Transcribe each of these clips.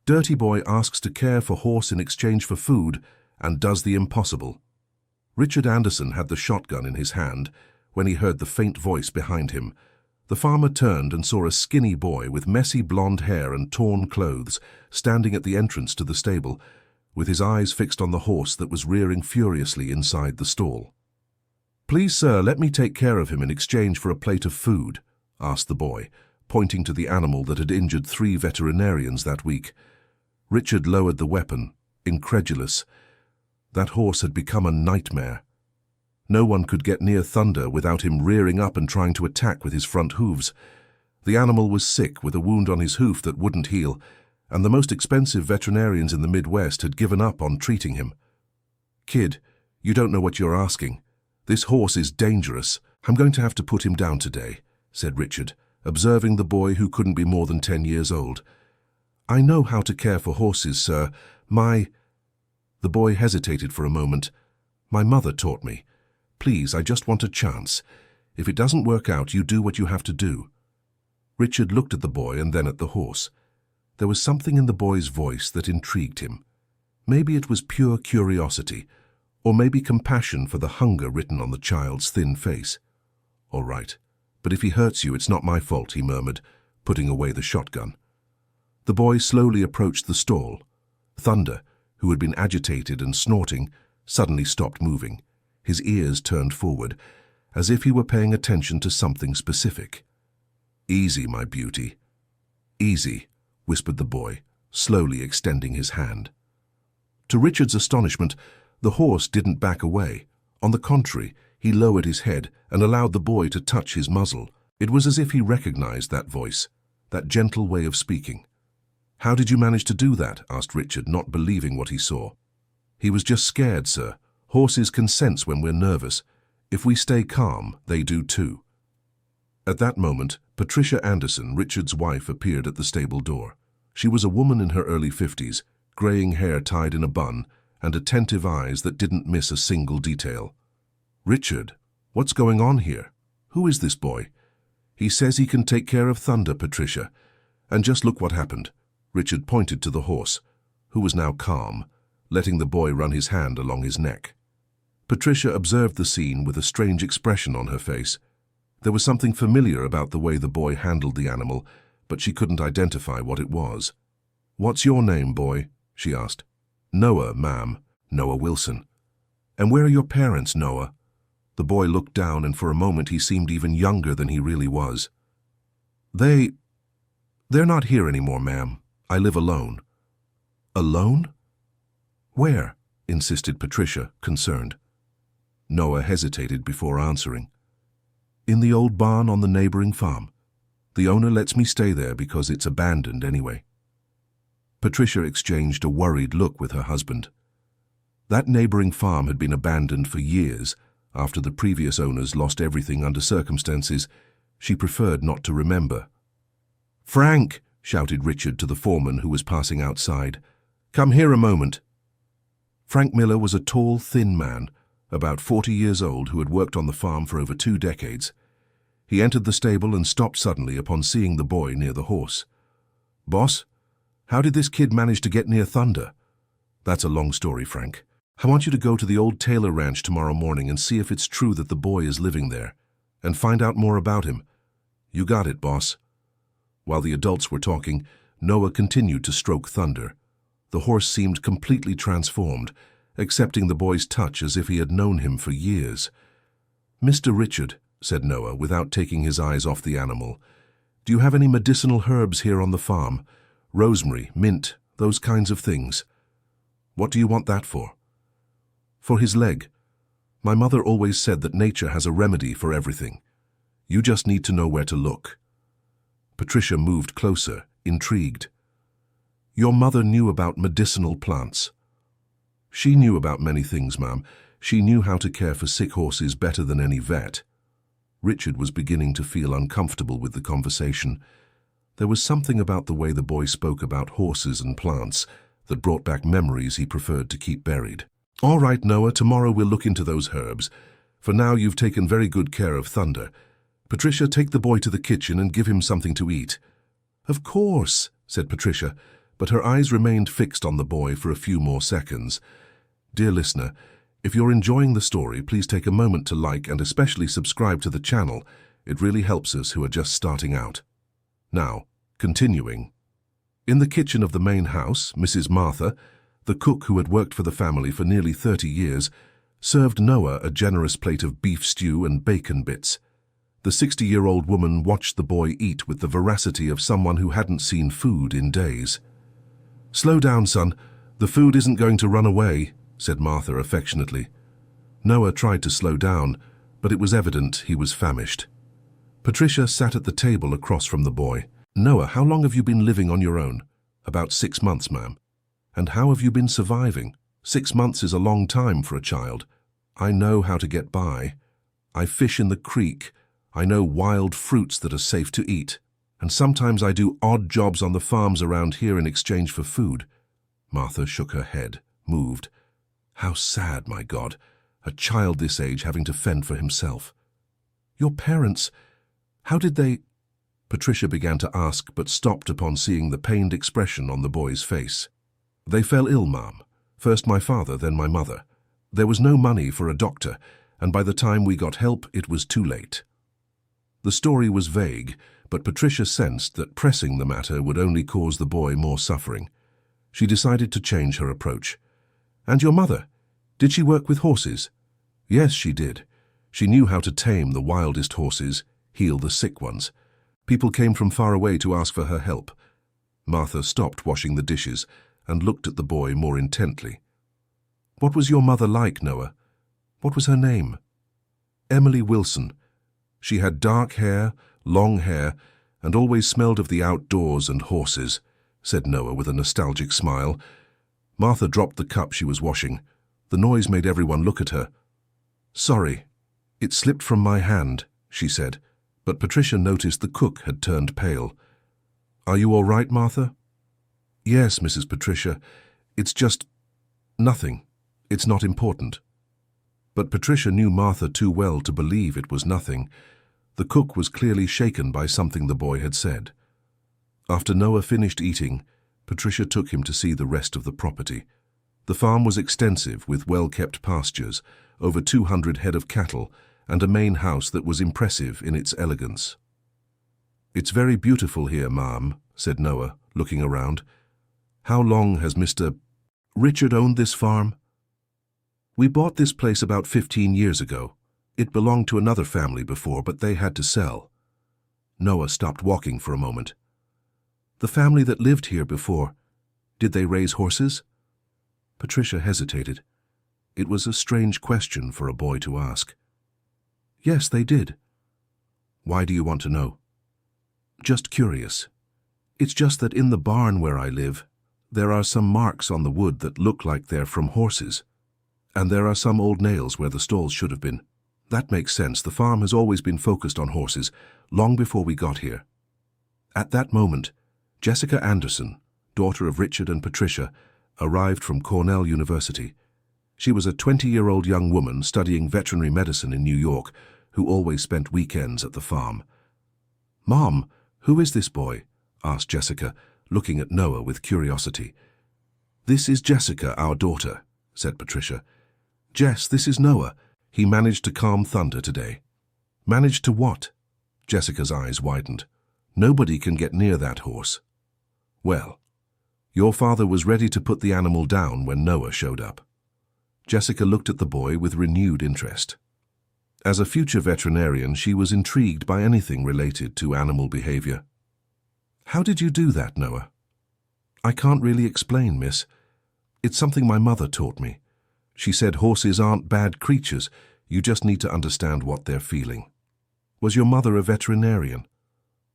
Dirty boy asks to care for horse in exchange for food and does the impossible. Richard Anderson had the shotgun in his hand when he heard the faint voice behind him. The farmer turned and saw a skinny boy with messy blonde hair and torn clothes standing at the entrance to the stable, with his eyes fixed on the horse that was rearing furiously inside the stall. "Please, sir, let me take care of him in exchange for a plate of food," asked the boy, pointing to the animal that had injured 3 veterinarians that week. Richard lowered the weapon, incredulous. That horse had become a nightmare. No one could get near Thunder without him rearing up and trying to attack with his front hooves. The animal was sick with a wound on his hoof that wouldn't heal, and the most expensive veterinarians in the Midwest had given up on treating him. "Kid, you don't know what you're asking. This horse is dangerous. I'm going to have to put him down today," said Richard, observing the boy who couldn't be more than 10 years old. "I know how to care for horses, sir. The boy hesitated for a moment. "My mother taught me. Please, I just want a chance. If it doesn't work out, you do what you have to do." Richard looked at the boy and then at the horse. There was something in the boy's voice that intrigued him. Maybe it was pure curiosity, or maybe compassion for the hunger written on the child's thin face. "All right, but if he hurts you, it's not my fault," he murmured, putting away the shotgun. The boy slowly approached the stall. Thunder, who had been agitated and snorting, suddenly stopped moving. His ears turned forward, as if he were paying attention to something specific. "Easy, my beauty. Easy," whispered the boy, slowly extending his hand. To Richard's astonishment, the horse didn't back away. On the contrary, he lowered his head and allowed the boy to touch his muzzle. It was as if he recognized that voice, that gentle way of speaking. "How did you manage to do that?" asked Richard, not believing what he saw. "He was just scared, sir. Horses can sense when we're nervous. If we stay calm, they do too." At that moment, Patricia Anderson, Richard's wife, appeared at the stable door. She was a woman in her early 50s, graying hair tied in a bun, and attentive eyes that didn't miss a single detail. "Richard, what's going on here? Who is this boy?" "He says he can take care of Thunder, Patricia. And just look what happened." Richard pointed to the horse, who was now calm, letting the boy run his hand along his neck. Patricia observed the scene with a strange expression on her face. There was something familiar about the way the boy handled the animal, but she couldn't identify what it was. "What's your name, boy?" she asked. "Noah, ma'am. Noah Wilson." "And where are your parents, Noah?" The boy looked down, and for a moment he seemed even younger than he really was. They're not here anymore, ma'am. I live alone." "Alone? Where?" insisted Patricia, concerned. Noah hesitated before answering. "In the old barn on the neighboring farm. The owner lets me stay there because it's abandoned anyway." Patricia exchanged a worried look with her husband. That neighboring farm had been abandoned for years after the previous owners lost everything under circumstances she preferred not to remember. "Frank!" shouted Richard to the foreman who was passing outside. "Come here a moment." Frank Miller was a tall, thin man, about 40 years old, who had worked on the farm for over 2 decades. He entered the stable and stopped suddenly upon seeing the boy near the horse. "Boss, how did this kid manage to get near Thunder?" "That's a long story, Frank. I want you to go to the old Taylor Ranch tomorrow morning and see if it's true that the boy is living there, and find out more about him." "You got it, boss." While the adults were talking, Noah continued to stroke Thunder. The horse seemed completely transformed, accepting the boy's touch as if he had known him for years. "Mr. Richard," said Noah, without taking his eyes off the animal, "do you have any medicinal herbs here on the farm? Rosemary, mint, those kinds of things." "What do you want that for?" "For his leg. My mother always said that nature has a remedy for everything. You just need to know where to look." Patricia moved closer, intrigued. "Your mother knew about medicinal plants." "She knew about many things, ma'am. She knew how to care for sick horses better than any vet." Richard was beginning to feel uncomfortable with the conversation. There was something about the way the boy spoke about horses and plants that brought back memories he preferred to keep buried. "All right, Noah, tomorrow we'll look into those herbs. For now, you've taken very good care of Thunder. Patricia, take the boy to the kitchen and give him something to eat." "Of course," said Patricia, but her eyes remained fixed on the boy for a few more seconds. Dear listener, if you're enjoying the story, please take a moment to like and especially subscribe to the channel. It really helps us who are just starting out. Now, continuing. In the kitchen of the main house, Mrs. Martha, the cook who had worked for the family for nearly 30 years, served Noah a generous plate of beef stew and bacon bits. The 60-year-old woman watched the boy eat with the voracity of someone who hadn't seen food in days. "Slow down, son. The food isn't going to run away," said Martha affectionately. Noah tried to slow down, but it was evident he was famished. Patricia sat at the table across from the boy. "Noah, how long have you been living on your own?" "About 6 months, ma'am." "And how have you been surviving? 6 months is a long time for a child." "I know how to get by. I fish in the creek. I know wild fruits that are safe to eat. And sometimes I do odd jobs on the farms around here in exchange for food." Martha shook her head, moved. "How sad, my God, a child this age having to fend for himself." "Your parents, how did they—" Patricia began to ask, but stopped upon seeing the pained expression on the boy's face. "They fell ill, ma'am. First my father, then my mother. There was no money for a doctor, and by the time we got help, it was too late." The story was vague, but Patricia sensed that pressing the matter would only cause the boy more suffering. She decided to change her approach. "And your mother? Did she work with horses?" "Yes, she did. She knew how to tame the wildest horses, heal the sick ones. People came from far away to ask for her help." Martha stopped washing the dishes and looked at the boy more intently. "What was your mother like, Noah? What was her name?" "Emily Wilson. She had dark hair, long hair, and always smelled of the outdoors and horses," said Noah with a nostalgic smile. Martha dropped the cup she was washing. The noise made everyone look at her. "Sorry, it slipped from my hand," she said, but Patricia noticed the cook had turned pale. "Are you all right, Martha?" "Yes, Mrs. Patricia. It's just nothing. It's not important." But Patricia knew Martha too well to believe it was nothing. The cook was clearly shaken by something the boy had said. After Noah finished eating, Patricia took him to see the rest of the property. The farm was extensive, with well-kept pastures, over 200 head of cattle, and a main house that was impressive in its elegance. "It's very beautiful here, ma'am," said Noah, looking around. "How long has Mr. Richard owned this farm?" "We bought this place about 15 years ago. It belonged to another family before, but they had to sell." Noah stopped walking for a moment. "The family that lived here before, did they raise horses?" Patricia hesitated. It was a strange question for a boy to ask. "Yes, they did." "Why do you want to know?" "Just curious. It's just that in the barn where I live, there are some marks on the wood that look like they're from horses. And there are some old nails where the stalls should have been. That makes sense. The farm has always been focused on horses, long before we got here." At that moment, Jessica Anderson, daughter of Richard and Patricia, arrived from Cornell University. She was a 20-year-old young woman studying veterinary medicine in New York, who always spent weekends at the farm. "Mom, who is this boy?" asked Jessica, looking at Noah with curiosity. "This is Jessica, our daughter," said Patricia. "Jess, this is Noah. He managed to calm Thunder today." "Managed to what?" Jessica's eyes widened. "Nobody can get near that horse." "Well, your father was ready to put the animal down when Noah showed up." Jessica looked at the boy with renewed interest. As a future veterinarian, she was intrigued by anything related to animal behavior. "How did you do that, Noah?" "I can't really explain, miss. It's something my mother taught me. She said horses aren't bad creatures, you just need to understand what they're feeling." "Was your mother a veterinarian?"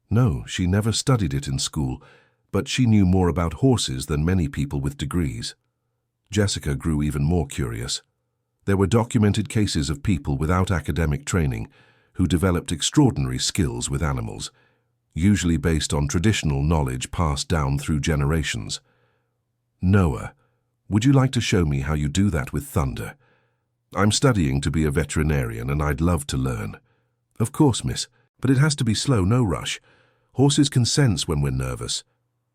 "No, she never studied it in school, but she knew more about horses than many people with degrees." Jessica grew even more curious. There were documented cases of people without academic training who developed extraordinary skills with animals, usually based on traditional knowledge passed down through generations. "Noah, would you like to show me how you do that with Thunder? I'm studying to be a veterinarian and I'd love to learn." "Of course, miss, but it has to be slow, no rush. Horses can sense when we're nervous."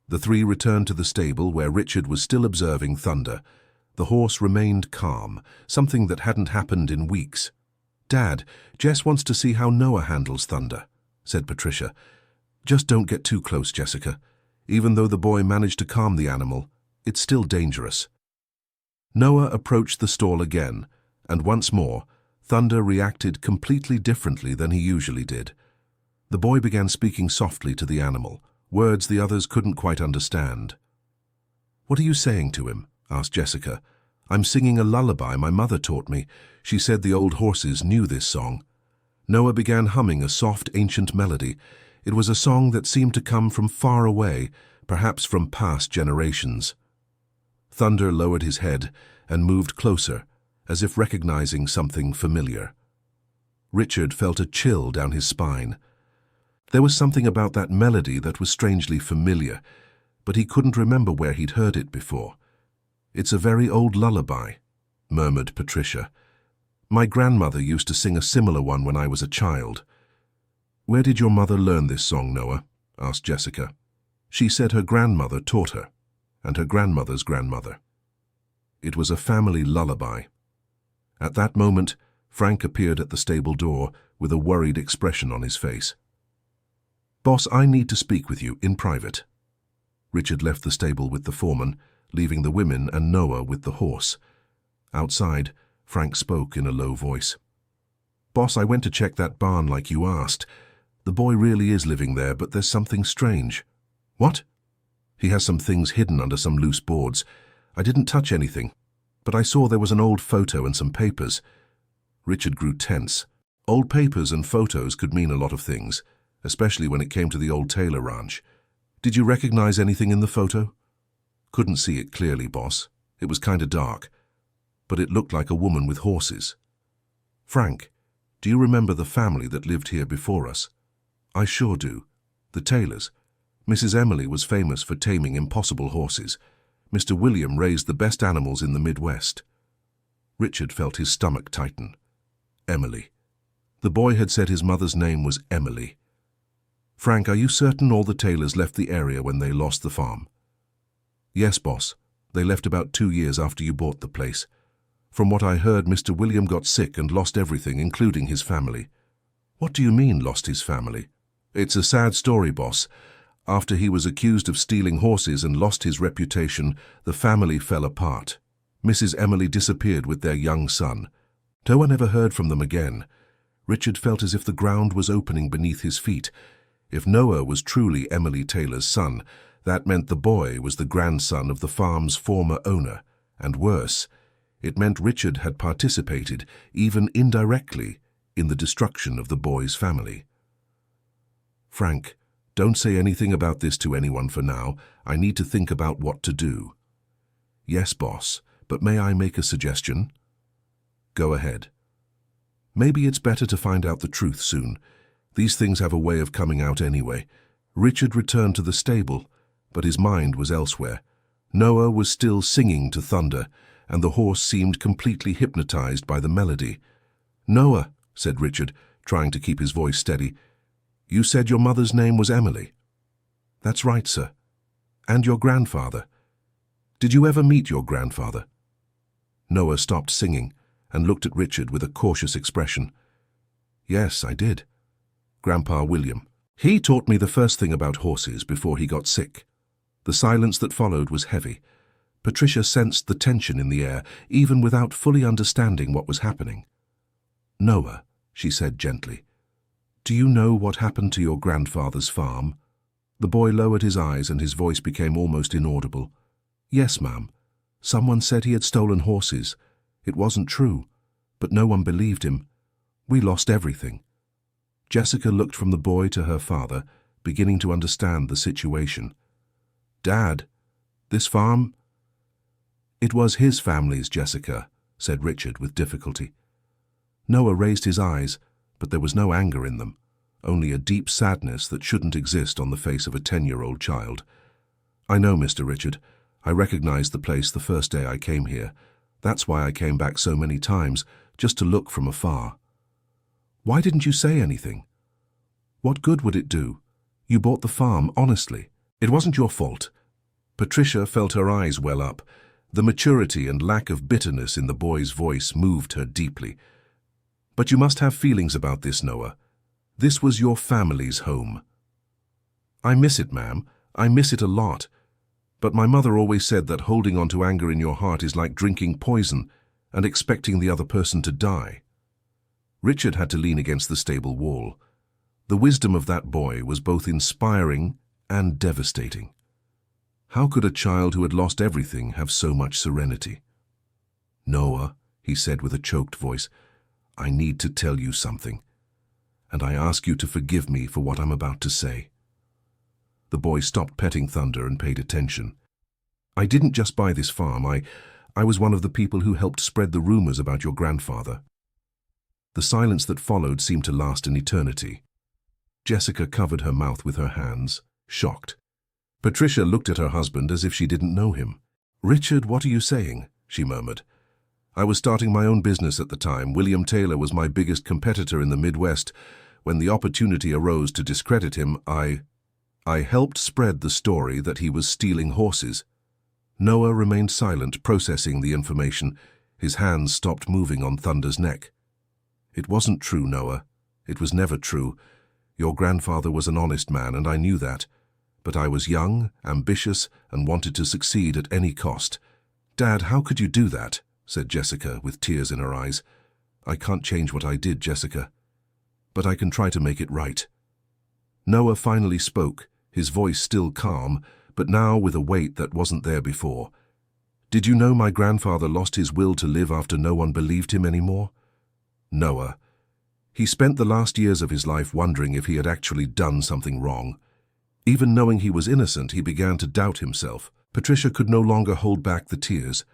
The three returned to the stable where Richard was still observing Thunder. The horse remained calm, something that hadn't happened in weeks. "Dad, Jess wants to see how Noah handles Thunder," said Patricia. "Just don't get too close, Jessica. Even though the boy managed to calm the animal, it's still dangerous." Noah approached the stall again, and once more, Thunder reacted completely differently than he usually did. The boy began speaking softly to the animal, words the others couldn't quite understand. "What are you saying to him?" asked Jessica. "I'm singing a lullaby my mother taught me. She said the old horses knew this song." Noah began humming a soft, ancient melody. It was a song that seemed to come from far away, perhaps from past generations. Thunder lowered his head and moved closer, as if recognizing something familiar. Richard felt a chill down his spine. There was something about that melody that was strangely familiar, but he couldn't remember where he'd heard it before. "It's a very old lullaby," murmured Patricia. "My grandmother used to sing a similar one when I was a child." "Where did your mother learn this song, Noah?" asked Jessica. "She said her grandmother taught her, and her grandmother's grandmother. It was a family lullaby." At that moment, Frank appeared at the stable door with a worried expression on his face. "Boss, I need to speak with you in private." Richard left the stable with the foreman, leaving the women and Noah with the horse. Outside, Frank spoke in a low voice. "Boss, I went to check that barn like you asked. The boy really is living there, but there's something strange." "What?" "He has some things hidden under some loose boards. I didn't touch anything, but I saw there was an old photo and some papers." Richard grew tense. Old papers and photos could mean a lot of things, especially when it came to the old Taylor ranch. "Did you recognize anything in the photo?" "Couldn't see it clearly, boss. It was kind of dark. But it looked like a woman with horses." "Frank, do you remember the family that lived here before us?" "I sure do. The Taylors. Mrs. Emily was famous for taming impossible horses. Mr. William raised the best animals in the Midwest." Richard felt his stomach tighten. Emily. The boy had said his mother's name was Emily. "Frank, are you certain all the Taylors left the area when they lost the farm?" "Yes, boss. They left about 2 years after you bought the place. From what I heard, Mr. William got sick and lost everything, including his family." "What do you mean, lost his family?" "It's a sad story, boss. After he was accused of stealing horses and lost his reputation, the family fell apart. Mrs. Emily disappeared with their young son. No one ever heard from them again." Richard felt as if the ground was opening beneath his feet. If Noah was truly Emily Taylor's son, that meant the boy was the grandson of the farm's former owner, and worse, it meant Richard had participated, even indirectly, in the destruction of the boy's family. "Frank, don't say anything about this to anyone for now. I need to think about what to do." "Yes, boss, but may I make a suggestion?" "Go ahead." "Maybe it's better to find out the truth soon. These things have a way of coming out anyway." Richard returned to the stable, but his mind was elsewhere. Noah was still singing to Thunder, and the horse seemed completely hypnotized by the melody. "Noah," said Richard, trying to keep his voice steady, "you said your mother's name was Emily?" "That's right, sir." "And your grandfather? Did you ever meet your grandfather?" Noah stopped singing and looked at Richard with a cautious expression. "Yes, I did. Grandpa William. He taught me the first thing about horses before he got sick." The silence that followed was heavy. Patricia sensed the tension in the air, even without fully understanding what was happening. "Noah," she said gently, "do you know what happened to your grandfather's farm?" The boy lowered his eyes and his voice became almost inaudible. "Yes, ma'am. Someone said he had stolen horses. It wasn't true, but no one believed him. We lost everything." Jessica looked from the boy to her father, beginning to understand the situation. "Dad, this farm?" "It was his family's, Jessica," said Richard with difficulty. Noah raised his eyes, but there was no anger in them, only a deep sadness that shouldn't exist on the face of a 10-year-old child. "I know, Mr. Richard. I recognized the place the first day I came here. That's why I came back so many times, just to look from afar." "Why didn't you say anything?" "What good would it do? You bought the farm, honestly. It wasn't your fault. Patricia felt her eyes well up. The maturity and lack of bitterness in the boy's voice moved her deeply. "But you must have feelings about this, Noah. This was your family's home." "I miss it, ma'am. I miss it a lot. But my mother always said that holding on to anger in your heart is like drinking poison and expecting the other person to die." Richard had to lean against the stable wall. The wisdom of that boy was both inspiring and devastating. How could a child who had lost everything have so much serenity? "Noah," he said with a choked voice, "I need to tell you something, and I ask you to forgive me for what I'm about to say." The boy stopped petting Thunder and paid attention. "I didn't just buy this farm. I was one of the people who helped spread the rumors about your grandfather." The silence that followed seemed to last an eternity. Jessica covered her mouth with her hands, shocked. Patricia looked at her husband as if she didn't know him. "Richard, what are you saying?" she murmured. "I was starting my own business at the time. William Taylor was my biggest competitor in the Midwest. When the opportunity arose to discredit him, I helped spread the story that he was stealing horses." Noah remained silent, processing the information. His hands stopped moving on Thunder's neck. "It wasn't true, Noah. It was never true. Your grandfather was an honest man, and I knew that. But I was young, ambitious, and wanted to succeed at any cost." "Dad, how could you do that?" said Jessica, with tears in her eyes. "I can't change what I did, Jessica. But I can try to make it right." Noah finally spoke, his voice still calm, but now with a weight that wasn't there before. "Did you know my grandfather lost his will to live after no one believed him anymore?" "Noah. He spent the last years of his life wondering if he had actually done something wrong. Even knowing he was innocent, he began to doubt himself." Patricia could no longer hold back the tears.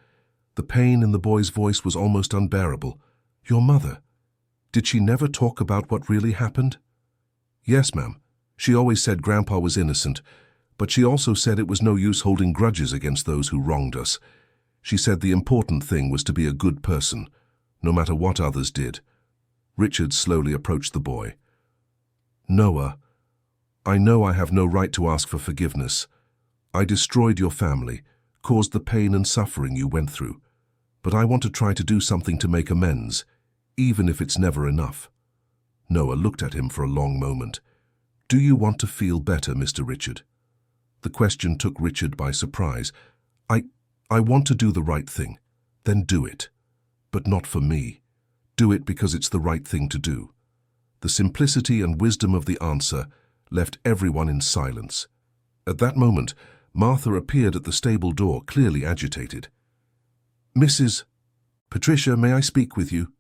The pain in the boy's voice was almost unbearable. "Your mother, did she never talk about what really happened?" "Yes, ma'am. She always said Grandpa was innocent, but she also said it was no use holding grudges against those who wronged us. She said the important thing was to be a good person, no matter what others did." Richard slowly approached the boy. "Noah, I know I have no right to ask for forgiveness. I destroyed your family, caused the pain and suffering you went through. But I want to try to do something to make amends, even if it's never enough." Noah looked at him for a long moment. "Do you want to feel better, Mr. Richard?" The question took Richard by surprise. I want to do the right thing." "Then do it. But not for me. Do it because it's the right thing to do." The simplicity and wisdom of the answer left everyone in silence. At that moment, Martha appeared at the stable door, clearly agitated. "Mrs. Patricia, may I speak with you?"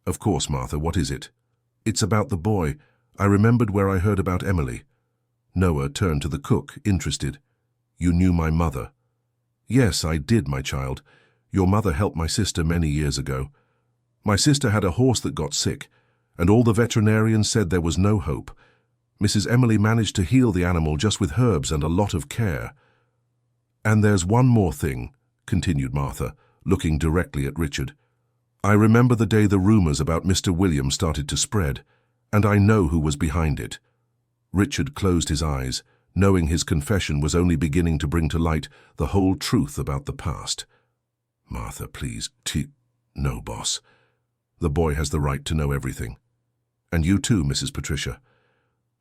"Of course, Martha. What is it?" "It's about the boy. I remembered where I heard about Emily." Noah turned to the cook, interested. "You knew my mother?" "Yes, I did, my child. Your mother helped my sister many years ago. My sister had a horse that got sick, and all the veterinarians said there was no hope. Mrs. Emily managed to heal the animal just with herbs and a lot of care. And there's one more thing," continued Martha, looking directly at Richard. "I remember the day the rumors about Mr. William started to spread, and I know who was behind it." Richard closed his eyes, knowing his confession was only beginning to bring to light the whole truth about the past. "Martha, please, no, boss. The boy has the right to know everything. And you too, Mrs. Patricia."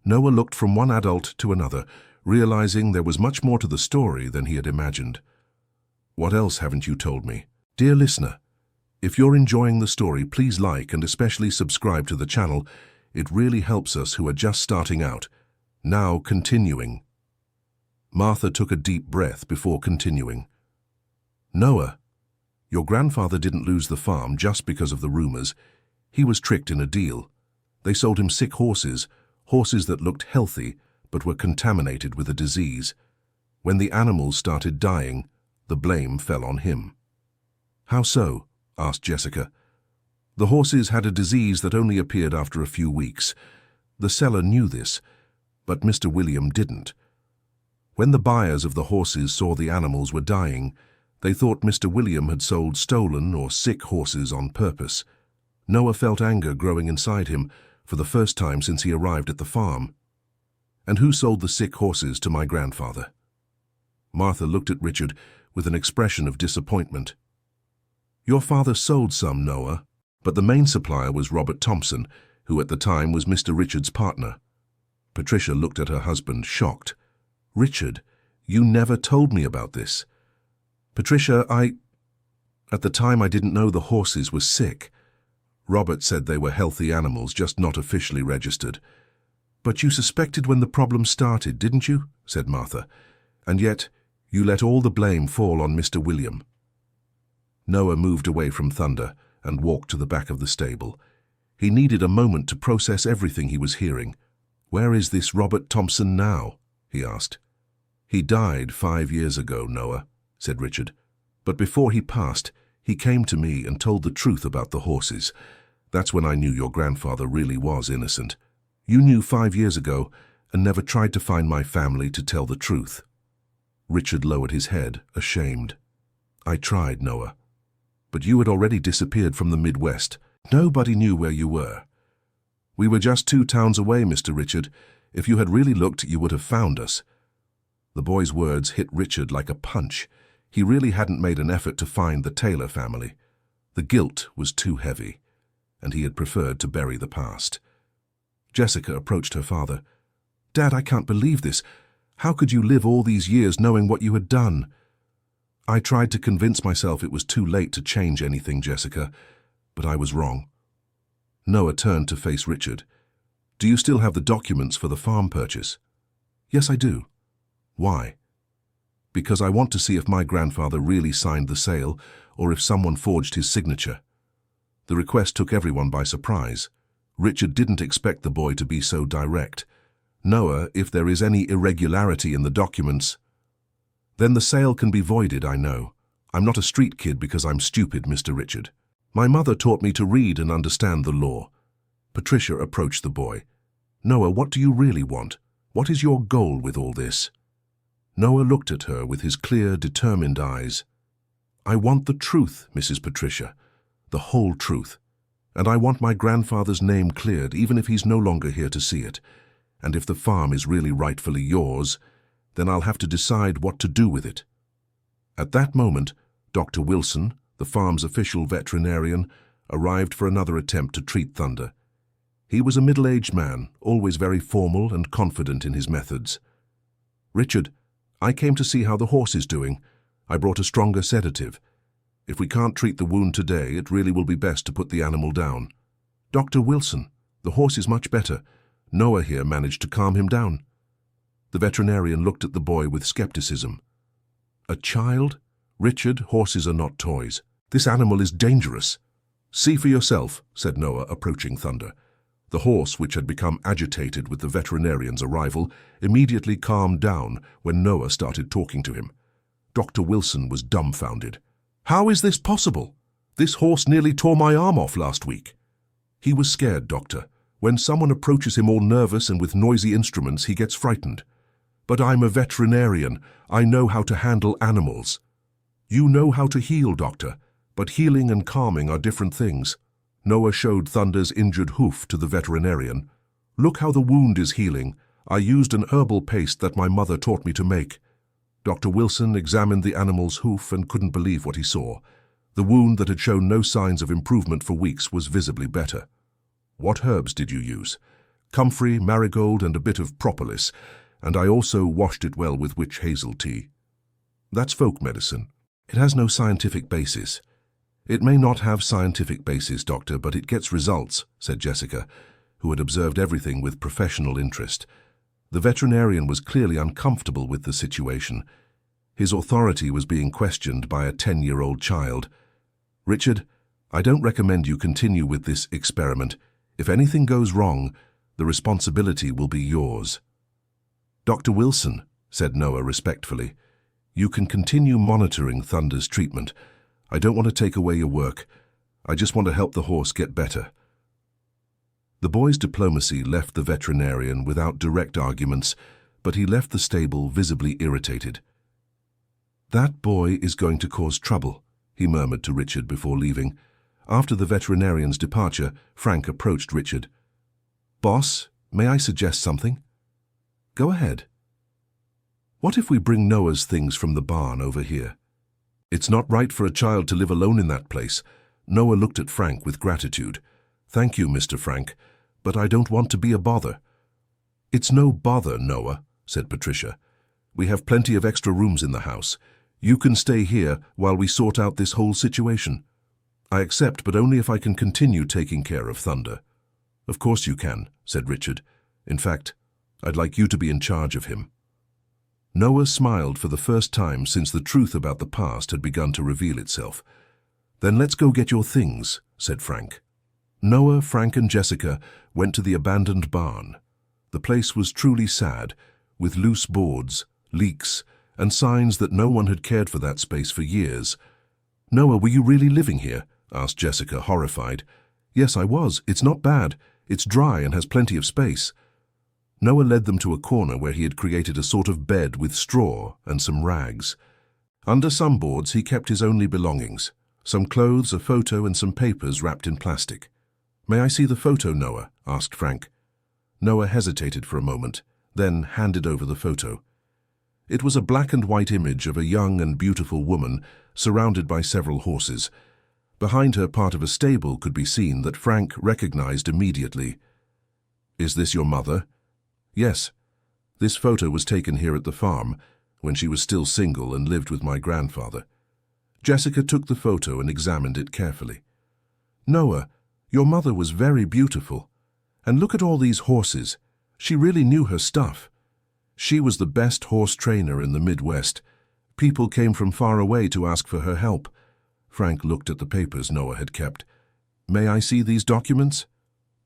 Noah looked from one adult to another, realizing there was much more to the story than he had imagined. "What else haven't you told me?" Dear listener, if you're enjoying the story, please like and especially subscribe to the channel. It really helps us who are just starting out. Now continuing. Martha took a deep breath before continuing. "Noah, your grandfather didn't lose the farm just because of the rumors. He was tricked in a deal. They sold him sick horses, horses that looked healthy but were contaminated with a disease. When the animals started dying, the blame fell on him." "How so?" asked Jessica. "The horses had a disease that only appeared after a few weeks. The seller knew this, but Mr. William didn't. When the buyers of the horses saw the animals were dying, they thought Mr. William had sold stolen or sick horses on purpose. Noah felt anger growing inside him for the first time since he arrived at the farm. "And who sold the sick horses to my grandfather?" Martha looked at Richard with an expression of disappointment. Your father sold some, Noah, but the main supplier was Robert Thompson, who at the time was Mr. Richard's partner. Patricia looked at her husband, shocked. Richard, you never told me about this. Patricia, At the time I didn't know the horses were sick. Robert said they were healthy animals, just not officially registered. But you suspected when the problem started, didn't you? Said Martha. And yet, you let all the blame fall on Mr. William. Noah moved away from Thunder and walked to the back of the stable. He needed a moment to process everything he was hearing. Where is this Robert Thompson now? He asked. He died 5 years ago, Noah, said Richard. But before he passed, he came to me and told the truth about the horses. That's when I knew your grandfather really was innocent. You knew 5 years ago and never tried to find my family to tell the truth. Richard lowered his head, ashamed. I tried, Noah. But you had already disappeared from the Midwest. Nobody knew where you were. We were just 2 towns away, Mr. Richard. If you had really looked, you would have found us. The boy's words hit Richard like a punch. He really hadn't made an effort to find the Taylor family. The guilt was too heavy, and he had preferred to bury the past. Jessica approached her father. Dad, I can't believe this. How could you live all these years knowing what you had done? I tried to convince myself it was too late to change anything, Jessica, but I was wrong. Noah turned to face Richard. Do you still have the documents for the farm purchase? Yes, I do. Why? Because I want to see if my grandfather really signed the sale or if someone forged his signature. The request took everyone by surprise. Richard didn't expect the boy to be so direct. Noah, if there is any irregularity in the documents, then the sale can be voided, I know. I'm not a street kid because I'm stupid, Mr. Richard. My mother taught me to read and understand the law. Patricia approached the boy. Noah, what do you really want? What is your goal with all this? Noah looked at her with his clear, determined eyes. I want the truth, Mrs. Patricia, the whole truth. And I want my grandfather's name cleared, even if he's no longer here to see it. And if the farm is really rightfully yours, then I'll have to decide what to do with it. At that moment, Dr. Wilson, the farm's official veterinarian, arrived for another attempt to treat Thunder. He was a middle-aged man, always very formal and confident in his methods. Richard, I came to see how the horse is doing. I brought a stronger sedative. If we can't treat the wound today, it really will be best to put the animal down. Dr. Wilson, the horse is much better. Noah here managed to calm him down. The veterinarian looked at the boy with skepticism. A child? Richard, horses are not toys. This animal is dangerous. See for yourself, said Noah, approaching Thunder. The horse, which had become agitated with the veterinarian's arrival, immediately calmed down when Noah started talking to him. Dr. Wilson was dumbfounded. How is this possible? This horse nearly tore my arm off last week. He was scared, Doctor. When someone approaches him all nervous and with noisy instruments, he gets frightened. But I'm a veterinarian. I know how to handle animals. You know how to heal, Doctor, but healing and calming are different things. Noah showed Thunder's injured hoof to the veterinarian. Look how the wound is healing. I used an herbal paste that my mother taught me to make. Dr. Wilson examined the animal's hoof and couldn't believe what he saw. The wound that had shown no signs of improvement for weeks was visibly better. What herbs did you use? Comfrey, marigold, and a bit of propolis, and I also washed it well with witch hazel tea. That's folk medicine. It has no scientific basis. It may not have scientific basis, Doctor, but it gets results, said Jessica, who had observed everything with professional interest. The veterinarian was clearly uncomfortable with the situation. His authority was being questioned by a 10-year-old child. Richard, I don't recommend you continue with this experiment. If anything goes wrong, the responsibility will be yours. Dr. Wilson, said Noah respectfully, you can continue monitoring Thunder's treatment. I don't want to take away your work. I just want to help the horse get better. The boy's diplomacy left the veterinarian without direct arguments, but he left the stable visibly irritated. That boy is going to cause trouble, he murmured to Richard before leaving. After the veterinarian's departure, Frank approached Richard. Boss, may I suggest something? Go ahead. What if we bring Noah's things from the barn over here? It's not right for a child to live alone in that place. Noah looked at Frank with gratitude. Thank you, Mr. Frank, but I don't want to be a bother. It's no bother, Noah, said Patricia. We have plenty of extra rooms in the house. You can stay here while we sort out this whole situation. I accept, but only if I can continue taking care of Thunder. Of course you can, said Richard. In fact, I'd like you to be in charge of him. Noah smiled for the first time since the truth about the past had begun to reveal itself. Then let's go get your things, said Frank. Noah, Frank and Jessica went to the abandoned barn. The place was truly sad, with loose boards, leaks, and signs that no one had cared for that space for years. Noah, were you really living here? Asked Jessica, horrified. Yes, I was. It's not bad. It's dry and has plenty of space. Noah led them to a corner where he had created a sort of bed with straw and some rags. Under some boards he kept his only belongings, some clothes, a photo, and some papers wrapped in plastic. May I see the photo, Noah? Asked Frank. Noah hesitated for a moment, then handed over the photo. It was a black and white image of a young and beautiful woman surrounded by several horses. Behind her, part of a stable could be seen that Frank recognized immediately. Is this your mother? Yes. This photo was taken here at the farm, when she was still single and lived with my grandfather. Jessica took the photo and examined it carefully. Noah, your mother was very beautiful. And look at all these horses. She really knew her stuff. She was the best horse trainer in the Midwest. People came from far away to ask for her help. Frank looked at the papers Noah had kept. May I see these documents?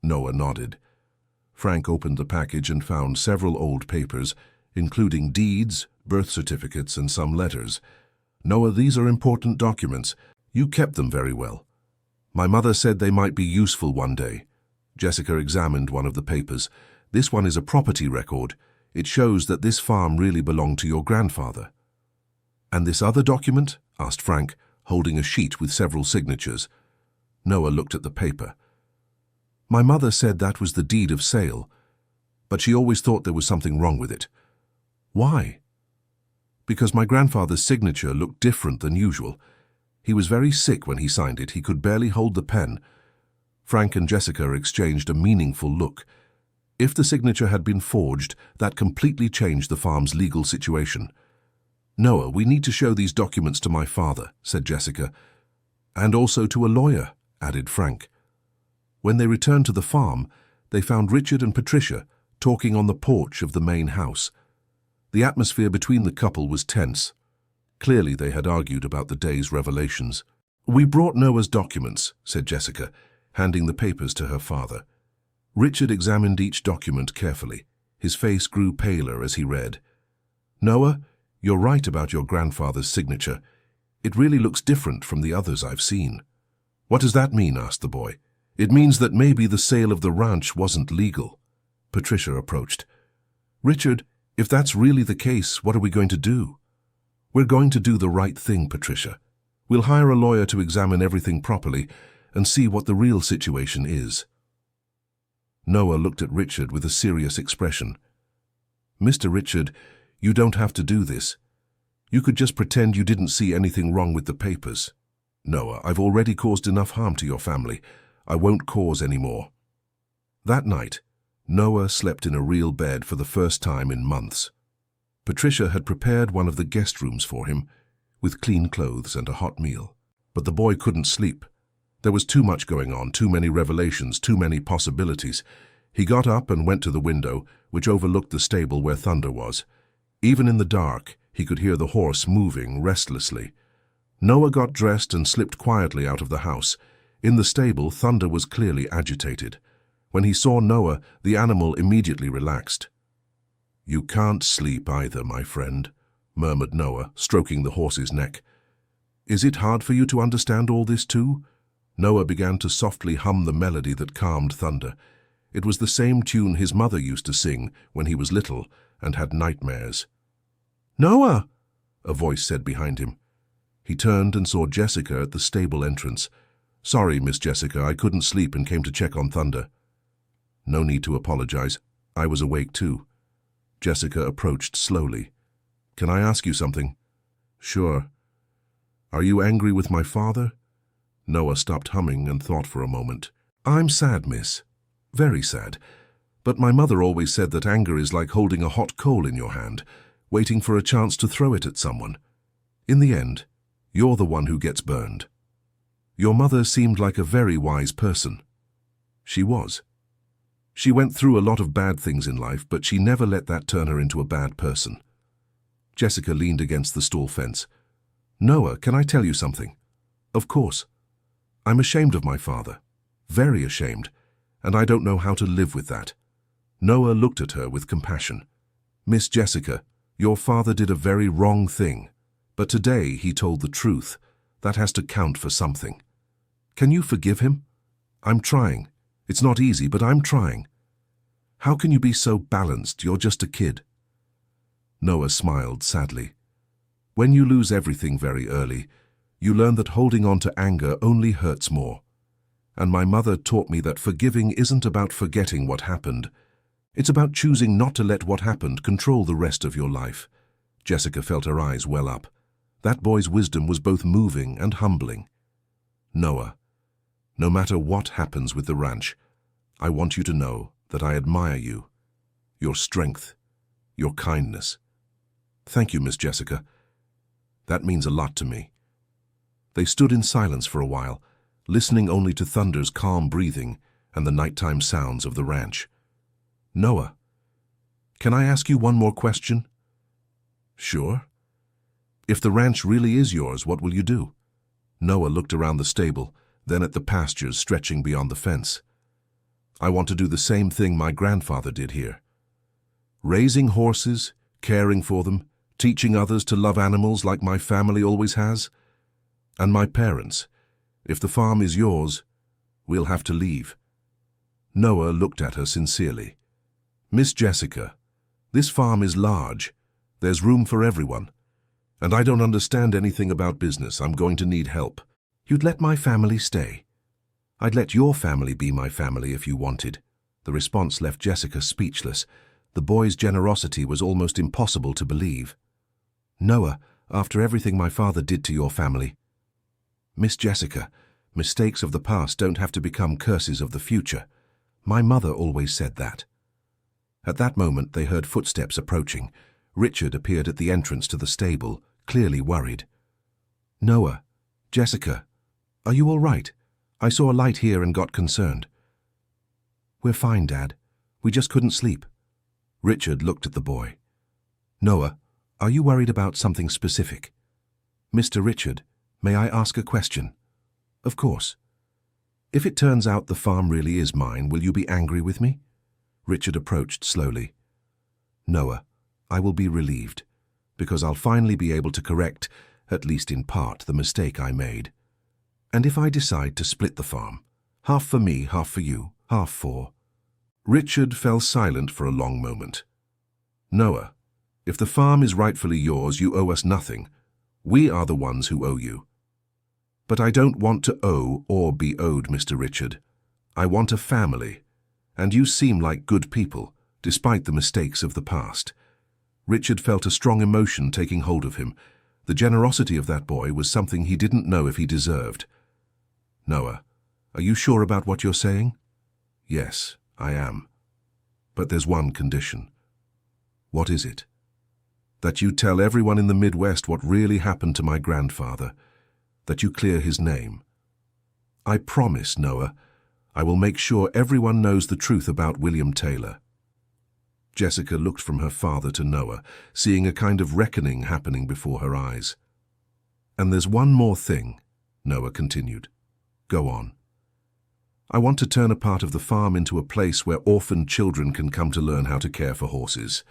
Noah nodded. Frank opened the package and found several old papers, including deeds, birth certificates, and some letters. Noah, these are important documents. You kept them very well. My mother said they might be useful one day. Jessica examined one of the papers. This one is a property record. It shows that this farm really belonged to your grandfather. And this other document? Asked Frank, holding a sheet with several signatures. Noah looked at the paper. My mother said that was the deed of sale, but she always thought there was something wrong with it. Why? Because my grandfather's signature looked different than usual. He was very sick when he signed it. He could barely hold the pen. Frank and Jessica exchanged a meaningful look. If the signature had been forged, that completely changed the farm's legal situation. Noah, we need to show these documents to my father, said Jessica. And also to a lawyer, added Frank. When they returned to the farm, they found Richard and Patricia talking on the porch of the main house. The atmosphere between the couple was tense. Clearly they had argued about the day's revelations. We brought Noah's documents, said Jessica, handing the papers to her father. Richard examined each document carefully. His face grew paler as he read. Noah, you're right about your grandfather's signature. It really looks different from the others I've seen. What does that mean? Asked the boy. It means that maybe the sale of the ranch wasn't legal. Patricia approached. Richard, if that's really the case, what are we going to do? We're going to do the right thing, Patricia. We'll hire a lawyer to examine everything properly and see what the real situation is. Noah looked at Richard with a serious expression. Mr. Richard, you don't have to do this. You could just pretend you didn't see anything wrong with the papers. Noah, I've already caused enough harm to your family. I won't cause any more. That night, Noah slept in a real bed for the first time in months. Patricia had prepared one of the guest rooms for him, with clean clothes and a hot meal. But the boy couldn't sleep. There was too much going on, too many revelations, too many possibilities. He got up and went to the window, which overlooked the stable where Thunder was. Even in the dark, he could hear the horse moving restlessly. Noah got dressed and slipped quietly out of the house. In the stable, Thunder was clearly agitated. When he saw Noah, the animal immediately relaxed. You can't sleep either, my friend, murmured Noah, stroking the horse's neck. Is it hard for you to understand all this too? Noah began to softly hum the melody that calmed Thunder. It was the same tune his mother used to sing when he was little and had nightmares. Noah! A voice said behind him. He turned and saw Jessica at the stable entrance. Sorry, Miss Jessica, I couldn't sleep and came to check on Thunder. No need to apologize. I was awake too. Jessica approached slowly. Can I ask you something? Sure. Are you angry with my father? Noah stopped humming and thought for a moment. I'm sad, miss. Very sad. But my mother always said that anger is like holding a hot coal in your hand, waiting for a chance to throw it at someone. In the end, you're the one who gets burned. Your mother seemed like a very wise person. She was. She went through a lot of bad things in life, but she never let that turn her into a bad person. Jessica leaned against the stall fence. Noah, can I tell you something? Of course. I'm ashamed of my father. Very ashamed. And I don't know how to live with that. Noah looked at her with compassion. Miss Jessica, your father did a very wrong thing. But today he told the truth. That has to count for something. Can you forgive him? I'm trying. It's not easy, but I'm trying. How can you be so balanced? You're just a kid. Noah smiled sadly. When you lose everything very early, you learn that holding on to anger only hurts more. And my mother taught me that forgiving isn't about forgetting what happened. It's about choosing not to let what happened control the rest of your life. Jessica felt her eyes well up. That boy's wisdom was both moving and humbling. Noah, no matter what happens with the ranch, I want you to know that I admire you, your strength, your kindness. Thank you, Miss Jessica. That means a lot to me. They stood in silence for a while, listening only to Thunder's calm breathing and the nighttime sounds of the ranch. Noah, can I ask you one more question? Sure. If the ranch really is yours, what will you do? Noah looked around the stable, then at the pastures stretching beyond the fence. I want to do the same thing my grandfather did here. Raising horses, caring for them, teaching others to love animals like my family always has. And my parents, if the farm is yours, we'll have to leave. Noah looked at her sincerely. Miss Jessica, this farm is large. There's room for everyone. And I don't understand anything about business. I'm going to need help. You'd let my family stay. I'd let your family be my family if you wanted. The response left Jessica speechless. The boy's generosity was almost impossible to believe. Noah, after everything my father did to your family. Miss Jessica, mistakes of the past don't have to become curses of the future. My mother always said that. At that moment they heard footsteps approaching. Richard appeared at the entrance to the stable, clearly worried. Noah, Jessica, are you all right? I saw a light here and got concerned. We're fine, Dad. We just couldn't sleep. Richard looked at the boy. Noah, are you worried about something specific? Mr. Richard, may I ask a question? Of course. If it turns out the farm really is mine, will you be angry with me? Richard approached slowly. Noah, I will be relieved, because I'll finally be able to correct, at least in part, the mistake I made. And if I decide to split the farm, half for me, half for you, half for... Richard fell silent for a long moment. Noah, if the farm is rightfully yours, you owe us nothing. We are the ones who owe you. But I don't want to owe or be owed, Mr. Richard. I want a family, and you seem like good people, despite the mistakes of the past. Richard felt a strong emotion taking hold of him. The generosity of that boy was something he didn't know if he deserved. Noah, are you sure about what you're saying? Yes, I am. But there's one condition. What is it? That you tell everyone in the Midwest what really happened to my grandfather. That you clear his name. I promise, Noah, I will make sure everyone knows the truth about William Taylor. Jessica looked from her father to Noah, seeing a kind of reckoning happening before her eyes. And there's one more thing, Noah continued. Go on. I want to turn a part of the farm into a place where orphaned children can come to learn how to care for horses,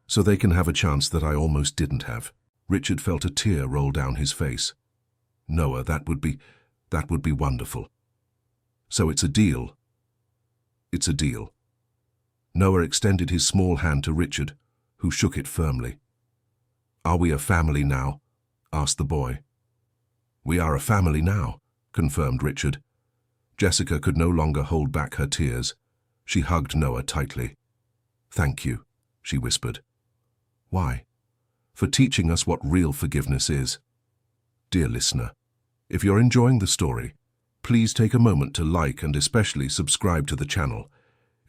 so they can have a chance that I almost didn't have. Richard felt a tear roll down his face. Noah, that would be wonderful. So it's a deal. It's a deal. Noah extended his small hand to Richard, who shook it firmly. Are we a family now? Asked the boy. We are a family now, confirmed Richard. Jessica could no longer hold back her tears. She hugged Noah tightly. Thank you, she whispered. Why? for teaching us what real forgiveness is. Dear listener, if you're enjoying the story, please take a moment to like and especially subscribe to the channel.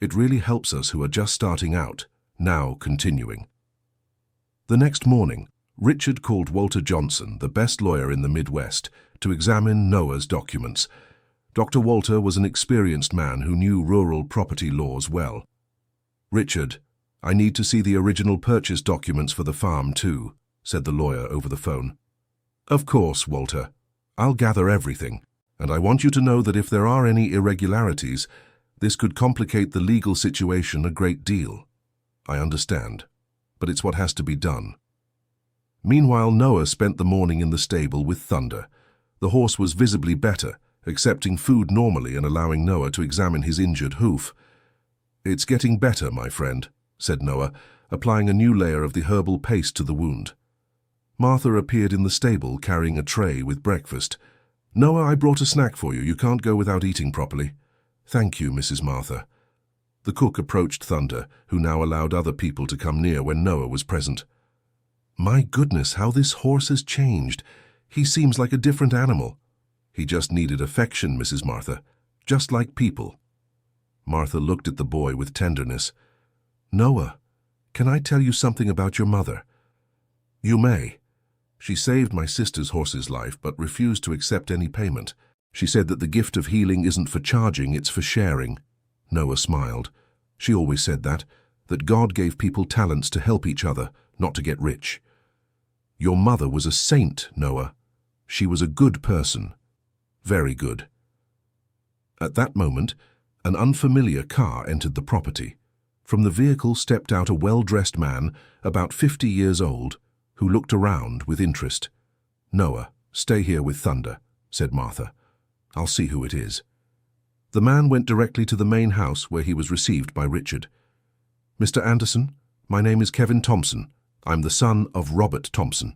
It really helps us who are just starting out, now continuing. The next morning, Richard called Walter Johnson, the best lawyer in the Midwest, to examine Noah's documents. Dr. Walter was an experienced man who knew rural property laws well. "Richard, I need to see the original purchase documents for the farm too," said the lawyer over the phone. "Of course, Walter. I'll gather everything, and I want you to know that if there are any irregularities, this could complicate the legal situation a great deal. I understand, but it's what has to be done." Meanwhile, Noah spent the morning in the stable with Thunder. The horse was visibly better, accepting food normally and allowing Noah to examine his injured hoof. "It's getting better, my friend," said Noah, applying a new layer of the herbal paste to the wound. Martha appeared in the stable carrying a tray with breakfast. "Noah, I brought a snack for you. You can't go without eating properly." "Thank you, Mrs. Martha." The cook approached Thunder, who now allowed other people to come near when Noah was present. "My goodness, how this horse has changed. He seems like a different animal." "He just needed affection, Mrs. Martha, just like people." Martha looked at the boy with tenderness. "Noah, can I tell you something about your mother?" "You may. She saved my sister's horse's life but refused to accept any payment. She said that the gift of healing isn't for charging, it's for sharing." Noah smiled. "She always said that God gave people talents to help each other, not to get rich." "Your mother was a saint, Noah. She was a good person. Very good." At that moment, an unfamiliar car entered the property. From the vehicle stepped out a well-dressed man, about 50 years old, who looked around with interest. "Noah, stay here with Thunder," said Martha. "I'll see who it is." The man went directly to the main house where he was received by Richard. "Mr. Anderson, my name is Kevin Thompson. I'm the son of Robert Thompson."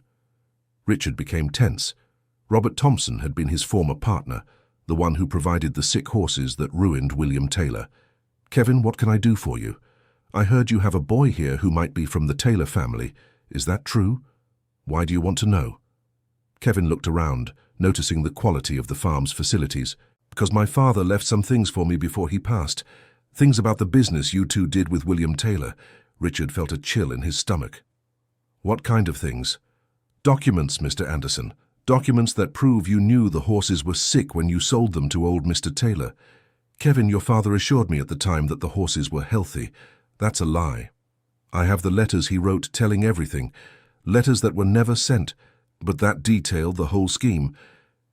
Richard became tense. Robert Thompson had been his former partner, the one who provided the sick horses that ruined William Taylor. "Kevin, what can I do for you? I heard you have a boy here who might be from the Taylor family. Is that true? Why do you want to know?" Kevin looked around, noticing the quality of the farm's facilities. "Because my father left some things for me before he passed. Things about the business you two did with William Taylor." Richard felt a chill in his stomach. "What kind of things?" "Documents, Mr. Anderson. Documents that prove you knew the horses were sick when you sold them to old Mr. Taylor. Kevin, your father assured me at the time that the horses were healthy. That's a lie. I have the letters he wrote telling everything, letters that were never sent, but that detailed the whole scheme."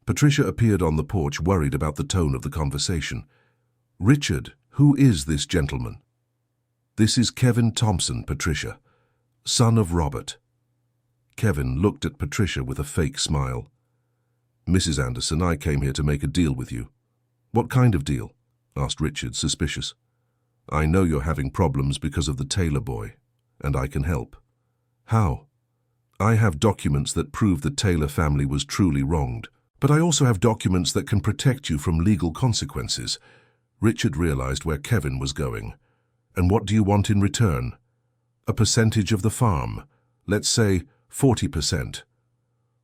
Patricia appeared on the porch, worried about the tone of the conversation. "Richard, who is this gentleman?" "This is Kevin Thompson, Patricia, son of Robert." Kevin looked at Patricia with a fake smile. "Mrs. Anderson, I came here to make a deal with you." "What kind of deal?" asked Richard, suspicious. "I know you're having problems because of the Taylor boy, and I can help." "How?" "I have documents that prove the Taylor family was truly wronged, but I also have documents that can protect you from legal consequences." Richard realized where Kevin was going. "And what do you want in return?" "A percentage of the farm. Let's say 40%.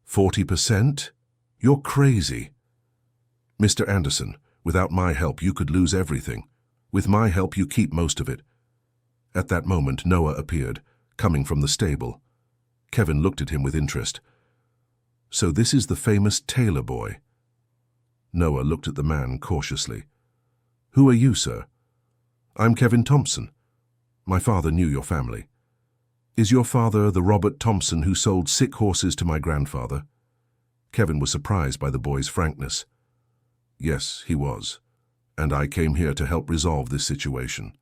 40%? You're crazy." "Mr. Anderson, without my help you could lose everything. With my help you keep most of it." At that moment Noah appeared, coming from the stable. Kevin looked at him with interest. "So this is the famous Taylor boy?" Noah looked at the man cautiously. "Who are you, sir?" "I'm Kevin Thompson. My father knew your family." "Is your father the Robert Thompson who sold sick horses to my grandfather?" Kevin was surprised by the boy's frankness. "Yes, he was, and I came here to help resolve this situation."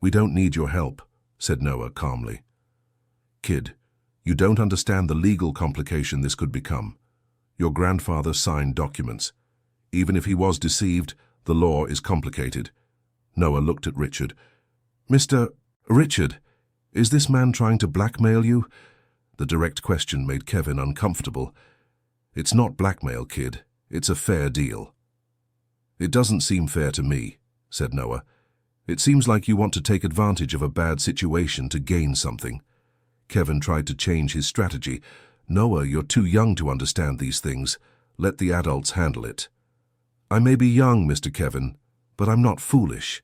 "We don't need your help," said Noah calmly. "Kid, you don't understand the legal complication this could become. Your grandfather signed documents. Even if he was deceived, the law is complicated." Noah looked at Richard. "Mr. Richard, is this man trying to blackmail you?" The direct question made Kevin uncomfortable. "It's not blackmail, kid. It's a fair deal." "It doesn't seem fair to me," said Noah. "It seems like you want to take advantage of a bad situation to gain something." Kevin tried to change his strategy. "Noah, you're too young to understand these things. Let the adults handle it." "I may be young, Mr. Kevin, but I'm not foolish.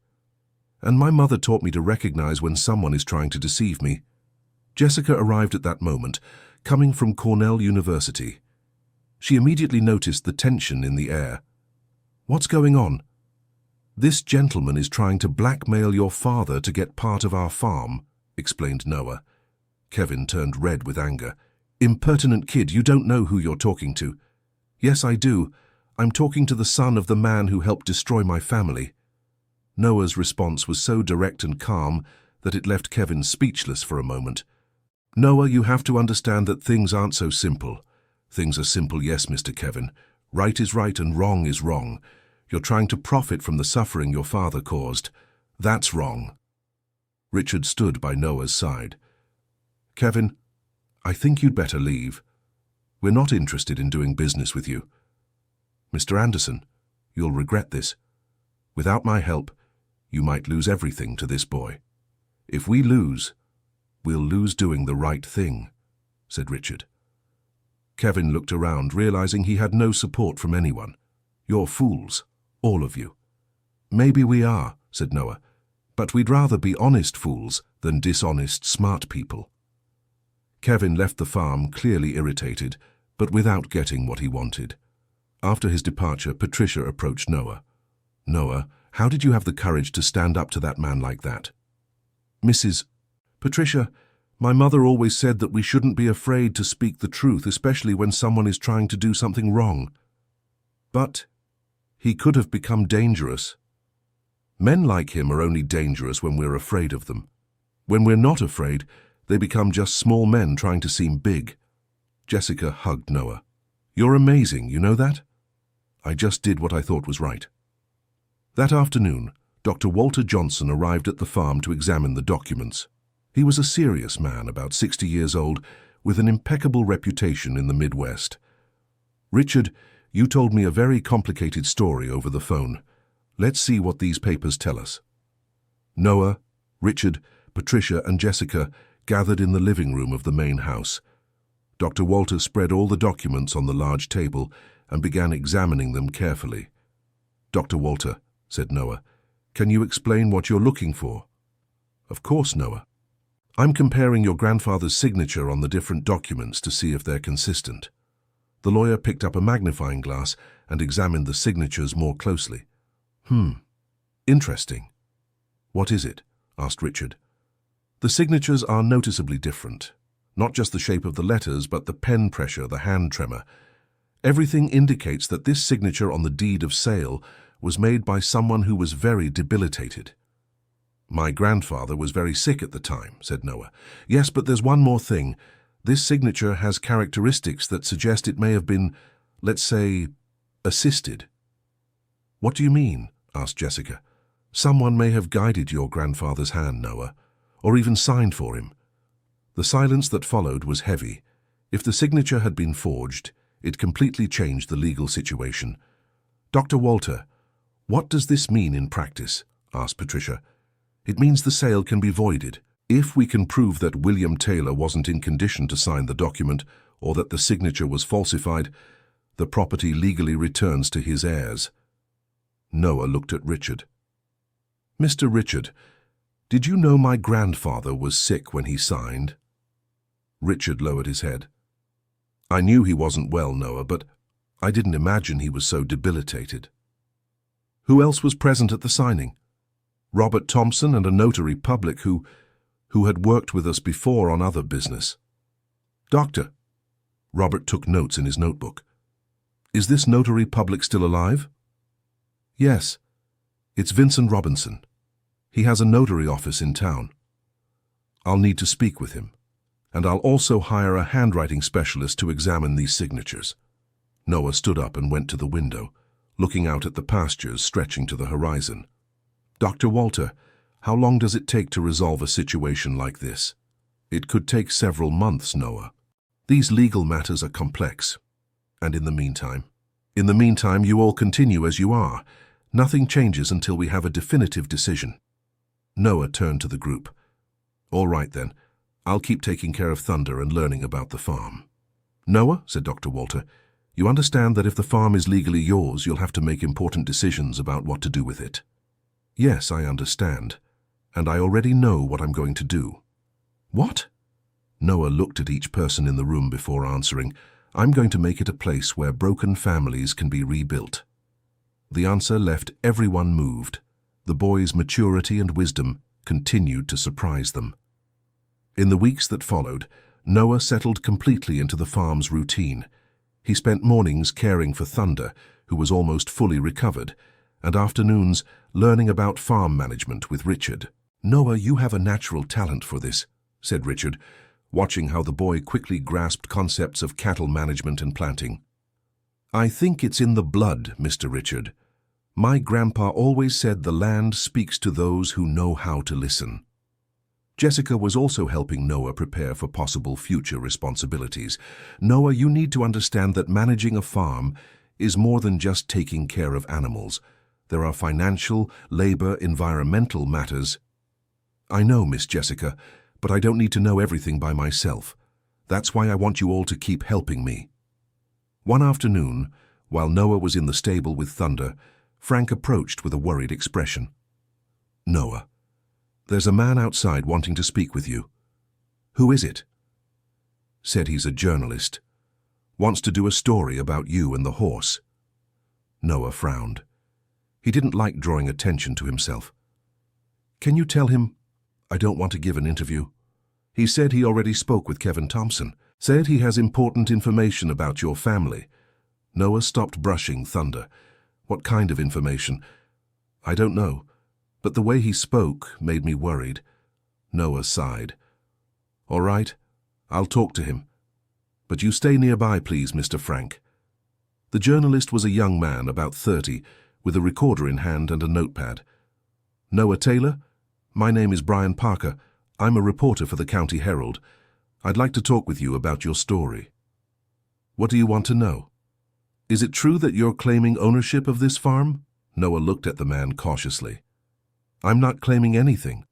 And my mother taught me to recognize when someone is trying to deceive me." Jessica arrived at that moment, coming from Cornell University. She immediately noticed the tension in the air. "What's going on?" "This gentleman is trying to blackmail your father to get part of our farm," explained Noah. Kevin turned red with anger. "Impertinent kid, you don't know who you're talking to." "Yes, I do. I'm talking to the son of the man who helped destroy my family." Noah's response was so direct and calm that it left Kevin speechless for a moment. "Noah, you have to understand that things aren't so simple." "Things are simple, yes, Mr. Kevin. Right is right and wrong is wrong. You're trying to profit from the suffering your father caused. That's wrong." Richard stood by Noah's side. "Kevin, I think you'd better leave. We're not interested in doing business with you. Mr. Anderson, you'll regret this. Without my help, you might lose everything to this boy. If we lose, we'll lose doing the right thing," said Richard. Kevin looked around, realizing he had no support from anyone. "You're fools, all of you." "Maybe we are," said Noah, "but we'd rather be honest fools than dishonest smart people." Kevin left the farm clearly irritated, but without getting what he wanted. After his departure, Patricia approached Noah. "Noah, how did you have the courage to stand up to that man like that?" "Mrs. Patricia, my mother always said that we shouldn't be afraid to speak the truth, especially when someone is trying to do something wrong. But he could have become dangerous. Men like him are only dangerous when we're afraid of them. When we're not afraid, they become just small men trying to seem big." Jessica hugged Noah. "You're amazing, you know that? I just did what I thought was right." That afternoon, Dr. Walter Johnson arrived at the farm to examine the documents. He was a serious man, about 60 years old, with an impeccable reputation in the Midwest. "Richard, you told me a very complicated story over the phone. Let's see what these papers tell us." Noah, Richard, Patricia, and Jessica gathered in the living room of the main house. Dr. Walter spread all the documents on the large table and began examining them carefully. "Dr. Walter," said Noah, "can you explain what you're looking for?" "Of course, Noah. I'm comparing your grandfather's signature on the different documents to see if they're consistent." The lawyer picked up a magnifying glass and examined the signatures more closely. Interesting. What is it?" asked Richard. "The signatures are noticeably different. Not just the shape of the letters, but the pen pressure, the hand tremor. Everything indicates that this signature on the deed of sale was made by someone who was very debilitated." "My grandfather was very sick at the time," said Noah. "Yes, but there's one more thing. This signature has characteristics that suggest it may have been, let's say, assisted." "What do you mean?" asked Jessica. "Someone may have guided your grandfather's hand, Noah, or even signed for him." The silence that followed was heavy. If the signature had been forged, it completely changed the legal situation. "Dr. Walter, what does this mean in practice?" asked Patricia. "It means the sale can be voided. If we can prove that William Taylor wasn't in condition to sign the document or that the signature was falsified, the property legally returns to his heirs." Noah looked at Richard. "Mr. Richard, did you know my grandfather was sick when he signed?" Richard lowered his head. "I knew he wasn't well, Noah, but I didn't imagine he was so debilitated." "Who else was present at the signing?" "Robert Thompson and a notary public who had worked with us before on other business." "Doctor," Robert took notes in his notebook, "is this notary public still alive?" "Yes, it's Vincent Robinson. He has a notary office in town. I'll need to speak with him, and I'll also hire a handwriting specialist to examine these signatures." Noah stood up and went to the window, looking out at the pastures stretching to the horizon. "Dr. Walter, how long does it take to resolve a situation like this?" "It could take several months, Noah. These legal matters are complex. And in the meantime, you all continue as you are. Nothing changes until we have a definitive decision." Noah turned to the group. "All right then, I'll keep taking care of Thunder and learning about the farm. Noah, said Dr. Walter, you understand that if the farm is legally yours, you'll have to make important decisions about what to do with it. Yes, I understand, and I already know what I'm going to do. What? Noah looked at each person in the room before answering. I'm going to make it a place where broken families can be rebuilt. The answer left everyone moved. The boy's maturity and wisdom continued to surprise them. In the weeks that followed, Noah settled completely into the farm's routine. He spent mornings caring for Thunder, who was almost fully recovered, and afternoons learning about farm management with Richard. Noah, you have a natural talent for this, said Richard, watching how the boy quickly grasped concepts of cattle management and planting. I think it's in the blood, Mr. Richard. My grandpa always said the land speaks to those who know how to listen. Jessica was also helping Noah prepare for possible future responsibilities. Noah, you need to understand that managing a farm is more than just taking care of animals. There are financial, labor, environmental matters. I know, Miss Jessica, but I don't need to know everything by myself. That's why I want you all to keep helping me. One afternoon, while Noah was in the stable with Thunder, Frank approached with a worried expression. Noah, there's a man outside wanting to speak with you. Who is it? Said he's a journalist. Wants to do a story about you and the horse. Noah frowned. He didn't like drawing attention to himself. Can you tell him I don't want to give an interview? He said he already spoke with Kevin Thompson. Said he has important information about your family. Noah stopped brushing Thunder. What kind of information? I don't know. But the way he spoke made me worried. Noah sighed. All right, I'll talk to him. But you stay nearby, please, Mr. Frank. The journalist was a young man, about 30, with a recorder in hand and a notepad. Noah Taylor? My name is Brian Parker. I'm a reporter for the County Herald. I'd like to talk with you about your story. What do you want to know? Is it true that you're claiming ownership of this farm? Noah looked at the man cautiously. I'm not claiming anything.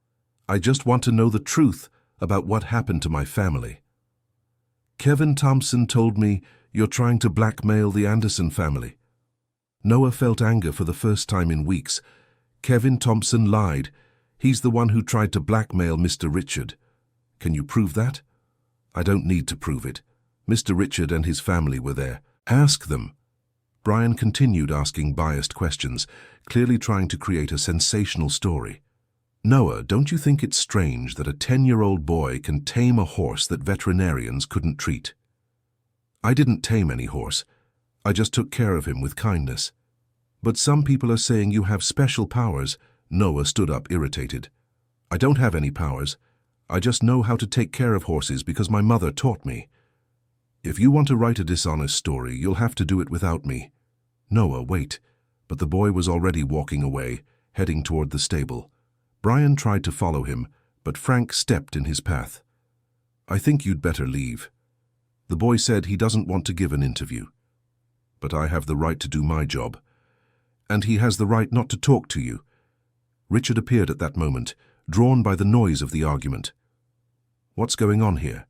I just want to know the truth about what happened to my family. Kevin Thompson told me you're trying to blackmail the Anderson family. Noah felt anger for the first time in weeks. Kevin Thompson lied. He's the one who tried to blackmail Mr. Richard. Can you prove that? I don't need to prove it. Mr. Richard and his family were there. Ask them. Brian continued asking biased questions, clearly trying to create a sensational story. Noah, don't you think it's strange that a 10-year-old boy can tame a horse that veterinarians couldn't treat? I didn't tame any horse. I just took care of him with kindness. But some people are saying you have special powers. Noah stood up irritated. I don't have any powers. I just know how to take care of horses because my mother taught me. If you want to write a dishonest story, you'll have to do it without me. Noah, wait. But the boy was already walking away, heading toward the stable. Brian tried to follow him, but Frank stepped in his path. I think you'd better leave. The boy said he doesn't want to give an interview. But I have the right to do my job. And he has the right not to talk to you. Richard appeared at that moment, drawn by the noise of the argument. What's going on here?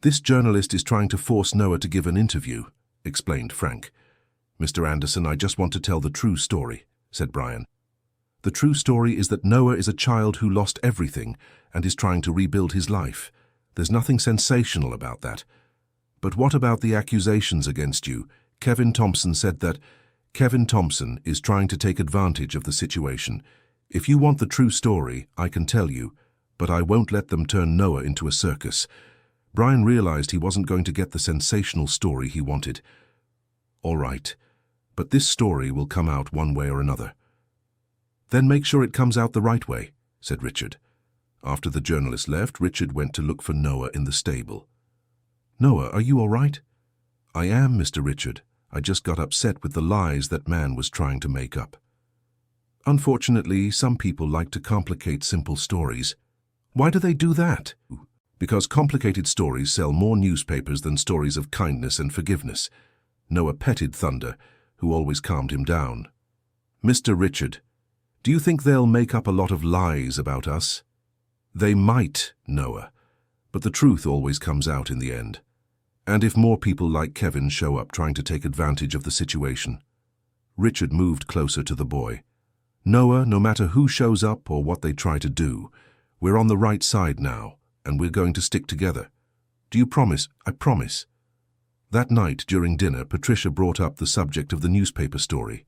This journalist is trying to force Noah to give an interview, explained Frank. Mr. Anderson, I just want to tell the true story, said Brian. The true story is that Noah is a child who lost everything and is trying to rebuild his life. There's nothing sensational about that. But what about the accusations against you? Kevin Thompson said that Kevin Thompson is trying to take advantage of the situation. If you want the true story, I can tell you, but I won't let them turn Noah into a circus. Brian realized he wasn't going to get the sensational story he wanted. All right, but this story will come out one way or another. Then make sure it comes out the right way, said Richard. After the journalist left, Richard went to look for Noah in the stable. Noah, are you all right? I am, Mr. Richard. I just got upset with the lies that man was trying to make up. Unfortunately, some people like to complicate simple stories. Why do they do that? Because complicated stories sell more newspapers than stories of kindness and forgiveness. Noah petted Thunder, who always calmed him down. Mr. Richard, do you think they'll make up a lot of lies about us? They might, Noah, but the truth always comes out in the end. And if more people like Kevin show up trying to take advantage of the situation. Richard moved closer to the boy. Noah, no matter who shows up or what they try to do, we're on the right side now, and we're going to stick together. Do you promise? I promise. That night, during dinner, Patricia brought up the subject of the newspaper story.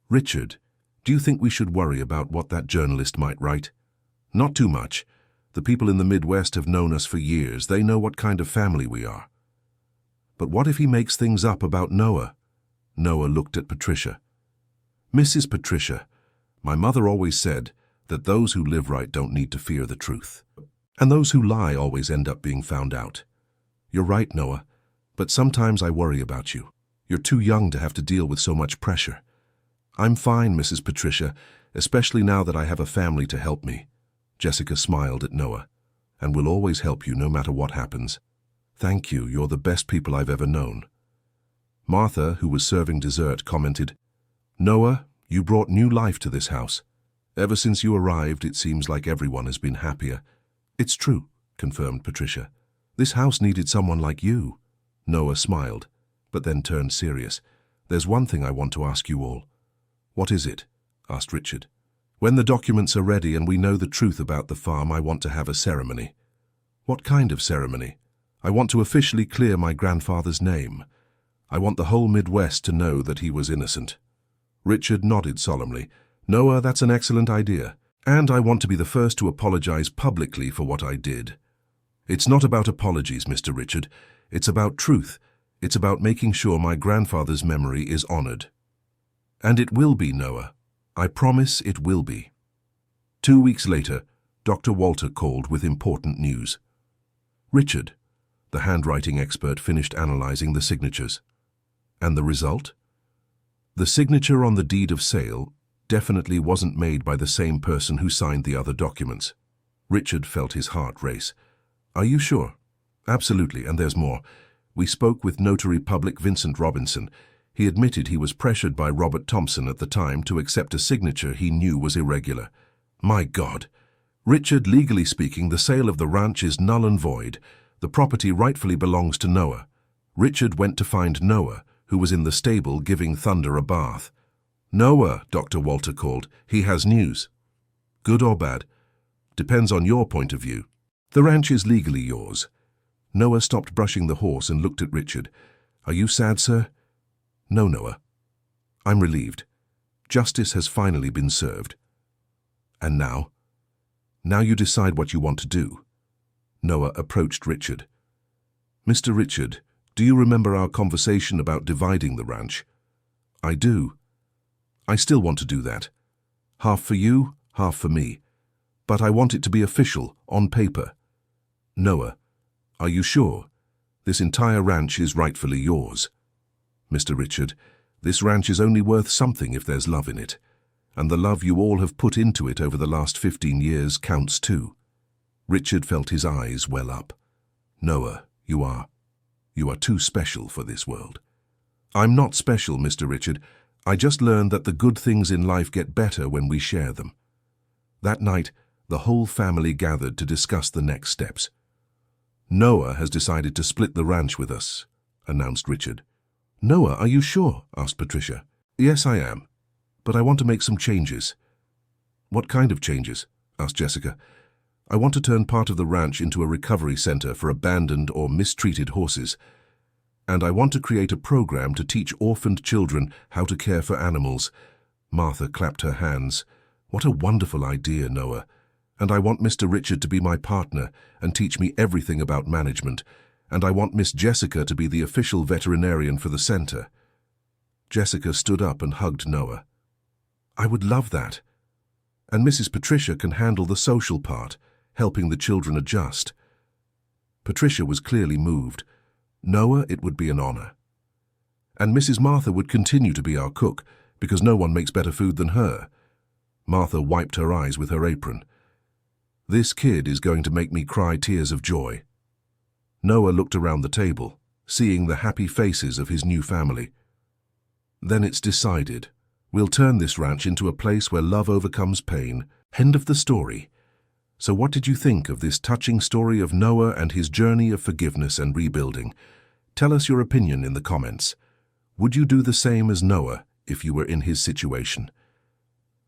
Richard, do you think we should worry about what that journalist might write? Not too much. The people in the Midwest have known us for years. They know what kind of family we are. But what if he makes things up about Noah? Noah looked at Patricia. Mrs. Patricia, my mother always said that those who live right don't need to fear the truth. And those who lie always end up being found out. You're right, Noah, but sometimes I worry about you. You're too young to have to deal with so much pressure. I'm fine, Mrs. Patricia, especially now that I have a family to help me. Jessica smiled at Noah. And we'll always help you no matter what happens. Thank you, you're the best people I've ever known. Martha, who was serving dessert, commented, Noah, you brought new life to this house. Ever since you arrived, it seems like everyone has been happier. It's true, confirmed Patricia. This house needed someone like you. Noah smiled, but then turned serious. There's one thing I want to ask you all. What is it? Asked Richard. When the documents are ready and we know the truth about the farm, I want to have a ceremony. What kind of ceremony? I want to officially clear my grandfather's name. I want the whole Midwest to know that he was innocent. Richard nodded solemnly. Noah, that's an excellent idea. And I want to be the first to apologize publicly for what I did. It's not about apologies, Mr. Richard. It's about truth. It's about making sure my grandfather's memory is honored. And it will be, Noah. I promise it will be. 2 weeks later, Dr. Walter called with important news. Richard, the handwriting expert, finished analyzing the signatures. And the result? The signature on the deed of sale definitely wasn't made by the same person who signed the other documents. Richard felt his heart race. Are you sure? Absolutely, and there's more. We spoke with Notary Public Vincent Robinson. He admitted he was pressured by Robert Thompson at the time to accept a signature he knew was irregular. My God! Richard, legally speaking, the sale of the ranch is null and void. The property rightfully belongs to Noah. Richard went to find Noah, who was in the stable giving Thunder a bath. Noah, Dr. Walter called. He has news. Good or bad? Depends on your point of view. The ranch is legally yours. Noah stopped brushing the horse and looked at Richard. Are you sad, sir? No, Noah. I'm relieved. Justice has finally been served. And now? Now you decide what you want to do. Noah approached Richard. Mr. Richard, do you remember our conversation about dividing the ranch? I do. I still want to do that. Half for you, half for me. But I want it to be official, on paper. Noah, are you sure? This entire ranch is rightfully yours. Mr. Richard, this ranch is only worth something if there's love in it. And the love you all have put into it over the last 15 years counts too. Richard felt his eyes well up. Noah, you are too special for this world. I'm not special, Mr. Richard. I just learned that the good things in life get better when we share them. That night, the whole family gathered to discuss the next steps. Noah has decided to split the ranch with us, announced Richard. Noah, are you sure? Asked Patricia. Yes, I am. But I want to make some changes. What kind of changes? Asked Jessica. I want to turn part of the ranch into a recovery center for abandoned or mistreated horses. And I want to create a program to teach orphaned children how to care for animals. Martha clapped her hands. What a wonderful idea, Noah. And I want Mr. Richard to be my partner and teach me everything about management. And I want Miss Jessica to be the official veterinarian for the center. Jessica stood up and hugged Noah. I would love that. And Mrs. Patricia can handle the social part, helping the children adjust. Patricia was clearly moved. Noah, it would be an honor. And Mrs. Martha would continue to be our cook, because no one makes better food than her. Martha wiped her eyes with her apron. This kid is going to make me cry tears of joy. Noah looked around the table, seeing the happy faces of his new family. Then it's decided. We'll turn this ranch into a place where love overcomes pain. End of the story. So what did you think of this touching story of Noah and his journey of forgiveness and rebuilding? Tell us your opinion in the comments. Would you do the same as Noah if you were in his situation?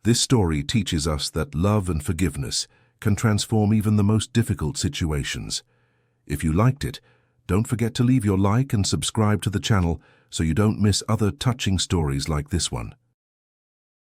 This story teaches us that love and forgiveness can transform even the most difficult situations. If you liked it, don't forget to leave your like and subscribe to the channel so you don't miss other touching stories like this one.